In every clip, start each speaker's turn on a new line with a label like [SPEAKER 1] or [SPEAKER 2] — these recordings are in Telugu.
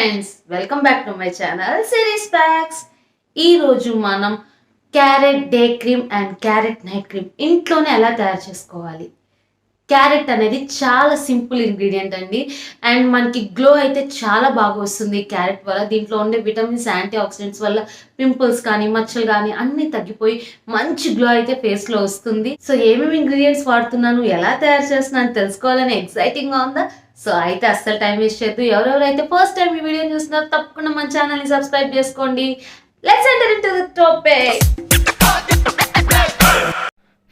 [SPEAKER 1] Friends, welcome back to my channel series packs. ఈరోజు మనం carrot day cream and carrot night cream ఇంట్లోనే ఎలా తయారు చేసుకోవాలి. క్యారెట్ అనేది చాలా సింపుల్ ఇంగ్రీడియంట్ అండి. అండ్ మనకి గ్లో అయితే చాలా బాగా వస్తుంది క్యారెట్ వల్ల. దీంట్లో ఉండే విటమిన్స్, యాంటీ ఆక్సిడెంట్స్ వల్ల పింపుల్స్ కానీ మచ్చలు కానీ అన్నీ తగ్గిపోయి మంచి గ్లో అయితే ఫేస్లో వస్తుంది. సో ఏమేమి ఇంగ్రీడియంట్స్ వాడుతున్నాను, ఎలా తయారు చేస్తున్నాను తెలుసుకోవాలని ఎక్సైటింగ్గా ఉందా? సో అయితే అస్సలు టైం వేస్ట్ చేయొద్దు. ఎవరెవరైతే ఫస్ట్ టైం ఈ వీడియో చూస్తున్నారో తప్పకుండా మన ఛానల్ని సబ్స్క్రైబ్ చేసుకోండి. Let's enter into the topic.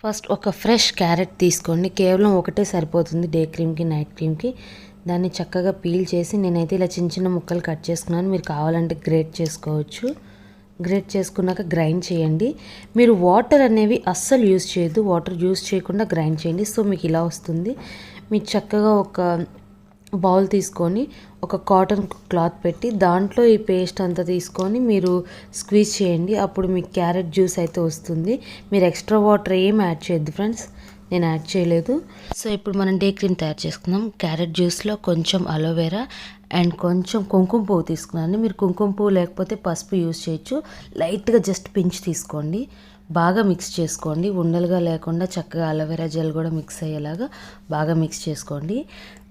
[SPEAKER 1] First ఒక ఫ్రెష్ క్యారెట్ తీసుకోండి. కేవలం ఒకటే సరిపోతుంది డే క్రీమ్కి నైట్ క్రీమ్కి. దాన్ని చక్కగా పీల్ చేసి నేనైతే ఇలా చిన్న చిన్న ముక్కలు కట్ చేసుకున్నాను. మీరు కావాలంటే గ్రేట్ చేసుకోవచ్చు. గ్రేట్ చేసుకున్నాక గ్రైండ్ చేయండి. మీరు వాటర్ అనేవి అస్సలు యూజ్ చేయొద్దు. వాటర్ యూజ్ చేయకుండా గ్రైండ్ చేయండి. సో మీకు ఇలా వస్తుంది. మీరు చక్కగా ఒక బౌల్ తీసుకొని ఒక కాటన్ క్లాత్ పెట్టి దాంట్లో ఈ పేస్ట్ అంతా తీసుకొని మీరు స్క్వీజ్ చేయండి. అప్పుడు మీకు క్యారెట్ జ్యూస్ అయితే వస్తుంది. మీరు ఎక్స్ట్రా వాటర్ ఏం యాడ్ చేయొద్దు ఫ్రెండ్స్, నేను యాడ్ చేయలేదు. సో ఇప్పుడు మనం డే క్రీమ్ తయారు చేసుకుందాం. క్యారెట్ జ్యూస్లో కొంచెం అలోవెరా అండ్ కొంచెం కుంకుమ పువ్వు తీసుకున్నాను. మీరు కుంకుమ పువ్వు లేకపోతే పసుపు యూజ్ చేయొచ్చు. లైట్గా జస్ట్ పించ్ తీసుకోండి. బాగా మిక్స్ చేసుకోండి. ఉండలుగా లేకుండా చక్కగా అలోవెరా జెల్ కూడా మిక్స్ అయ్యేలాగా బాగా మిక్స్ చేసుకోండి.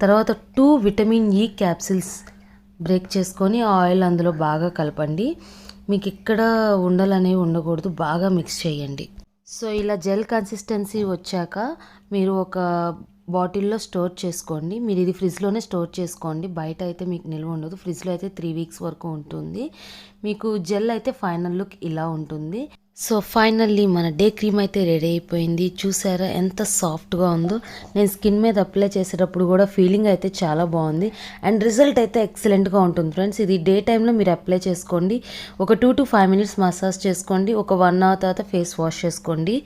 [SPEAKER 1] తర్వాత 2 విటమిన్ ఈ క్యాప్సిల్స్ బ్రేక్ చేసుకొని ఆయిల్ అందులో బాగా కలపండి. మీకు ఇక్కడ ఉండలు అనేవి ఉండకూడదు. బాగా మిక్స్ చేయండి. సో ఇలా జెల్ కన్సిస్టెన్సీ వచ్చాక మీరు ఒక బాటిల్లో స్టోర్ చేసుకోండి. మీరు ఇది ఫ్రిడ్జ్లోనే స్టోర్ చేసుకోండి. బయట అయితే మీకు నిల్వ ఉండదు. ఫ్రిడ్జ్లో అయితే 3 వీక్స్ వరకు ఉంటుంది. మీకు జెల్ అయితే ఫైనల్ లుక్ ఇలా ఉంటుంది. సో ఫైనల్లీ మన డే క్రీమ్ అయితే రెడీ అయిపోయింది. చూసారా ఎంత సాఫ్ట్గా ఉందో. నేను స్కిన్ మీద అప్లై చేసేటప్పుడు కూడా ఫీలింగ్ అయితే చాలా బాగుంది. అండ్ రిజల్ట్ అయితే ఎక్సలెంట్గా ఉంటుంది ఫ్రెండ్స్. ఇది డే టైంలో మీరు అప్లై చేసుకోండి. ఒక 2 to 5 మినిట్స్ మసాజ్ చేసుకోండి. ఒక 1 అవర్ తర్వాత ఫేస్ వాష్ చేసుకోండి.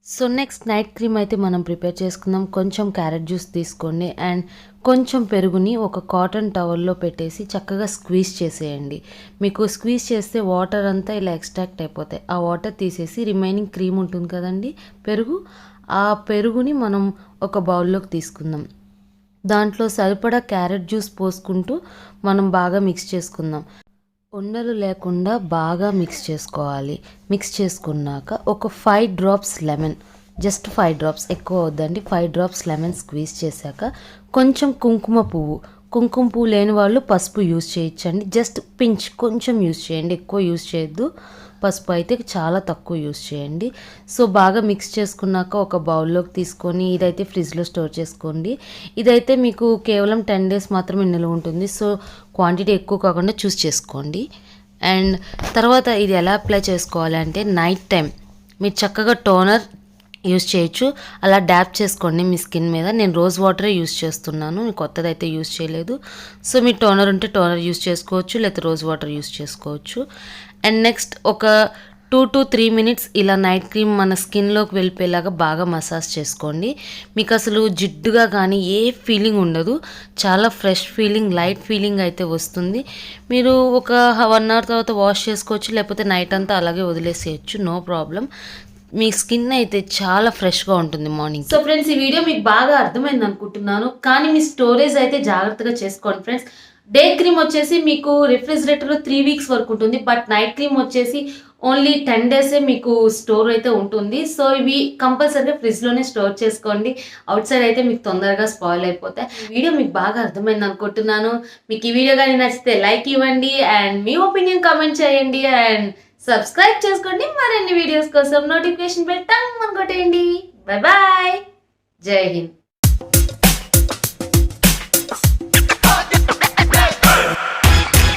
[SPEAKER 1] సో నెక్స్ట్ నైట్ క్రీమ్ అయితే మనం ప్రిపేర్ చేసుకుందాం. కొంచెం క్యారెట్ జ్యూస్ తీసుకోండి అండ్ కొంచెం పెరుగుని ఒక కాటన్ టవల్లో పెట్టేసి చక్కగా స్క్వీజ్ చేసేయండి. మీకు స్క్వీజ్ చేస్తే వాటర్ అంతా ఇలా ఎక్స్ట్రాక్ట్ అయిపోతాయి. ఆ వాటర్ తీసేసి రిమైనింగ్ క్రీమ్ ఉంటుంది కదండి పెరుగు, ఆ పెరుగుని మనం ఒక బౌల్లోకి తీసుకుందాం. దాంట్లో సరిపడా క్యారెట్ జ్యూస్ పోసుకుంటూ మనం బాగా మిక్స్ చేసుకుందాం. ఉండలు లేకుండా బాగా మిక్స్ చేసుకోవాలి. మిక్స్ చేసుకున్నాక ఒక 5 డ్రాప్స్ లెమన్, జస్ట్ 5 డ్రాప్స్, ఎక్కువ వద్దండి, 5 డ్రాప్స్ లెమన్ స్క్వీజ్ చేశాక కొంచెం కుంకుమ పువ్వు లేని వాళ్ళు పసుపు యూజ్ చేయొచ్చండి. జస్ట్ పించ్ కొంచెం యూజ్ చేయండి, ఎక్కువ యూజ్ చేయొద్దు. పసుపు అయితే చాలా తక్కువ యూజ్ చేయండి. సో బాగా మిక్స్ చేసుకున్నాక ఒక బౌల్లోకి తీసుకొని ఇదైతే ఫ్రిడ్జ్లో స్టోర్ చేసుకోండి. ఇదైతే మీకు కేవలం 10 days మాత్రమే నిల్వ ఉంటుంది. సో క్వాంటిటీ ఎక్కువ కాకుండా చూస్ చేసుకోండి. అండ్ తర్వాత ఇది ఎలా అప్లై చేసుకోవాలి అంటే నైట్ టైం మీరు చక్కగా టోనర్ యూజ్ చేయొచ్చు. అలా డ్యాప్ చేసుకోండి మీ స్కిన్ మీద. నేను రోజ్ వాటరే యూజ్ చేస్తున్నాను, కొత్తది అయితే యూజ్ చేయలేదు. సో మీ టోనర్ ఉంటే టోనర్ యూజ్ చేసుకోవచ్చు, లేకపోతే రోజ్ వాటర్ యూజ్ చేసుకోవచ్చు. అండ్ నెక్స్ట్ ఒక 2 to 3 మినిట్స్ ఇలా నైట్ క్రీమ్ మన స్కిన్లోకి వెళ్ళిపోయేలాగా బాగా మసాజ్ చేసుకోండి. మీకు అసలు జిడ్డుగా కానీ ఏ ఫీలింగ్ ఉండదు. చాలా ఫ్రెష్ ఫీలింగ్, లైట్ ఫీలింగ్ అయితే వస్తుంది. మీరు ఒక 1 అవర్ తర్వాత వాష్ చేసుకోవచ్చు, లేకపోతే నైట్ అంతా అలాగే వదిలేసేయచ్చు, నో ప్రాబ్లం. మీ స్కిన్ అయితే చాలా ఫ్రెష్గా ఉంటుంది మార్నింగ్. సో ఫ్రెండ్స్, ఈ వీడియో మీకు బాగా అర్థమైంది అనుకుంటున్నాను. కానీ మీ స్టోరేజ్ అయితే జాగ్రత్తగా చేసుకోండి ఫ్రెండ్స్. డే క్రీమ్ వచ్చేసి మీకు రిఫ్రిజిరేటర్లో 3 వీక్స్ వరకు ఉంటుంది. బట్ నైట్ క్రీమ్ వచ్చేసి ఓన్లీ 10 డేసే మీకు స్టోర్ అయితే ఉంటుంది. సో ఇవి కంపల్సరీగా ఫ్రిడ్జ్లోనే స్టోర్ చేసుకోండి. అవుట్ సైడ్ అయితే మీకు తొందరగా స్పాయిల్ అయిపోతాయి. వీడియో మీకు బాగా అర్థమైంది అనుకుంటున్నాను. మీకు ఈ వీడియో కానీ నచ్చితే లైక్ ఇవ్వండి అండ్ మీ ఒపీనియన్ కామెంట్ చేయండి అండ్ సబ్స్క్రైబ్ చేసుకోండి. మరిన్ని వీడియోస్ కోసం నోటిఫికేషన్ బెల్ టంగ్ కొట్టేయండి. బాయ్ బాయ్, జై హింద్.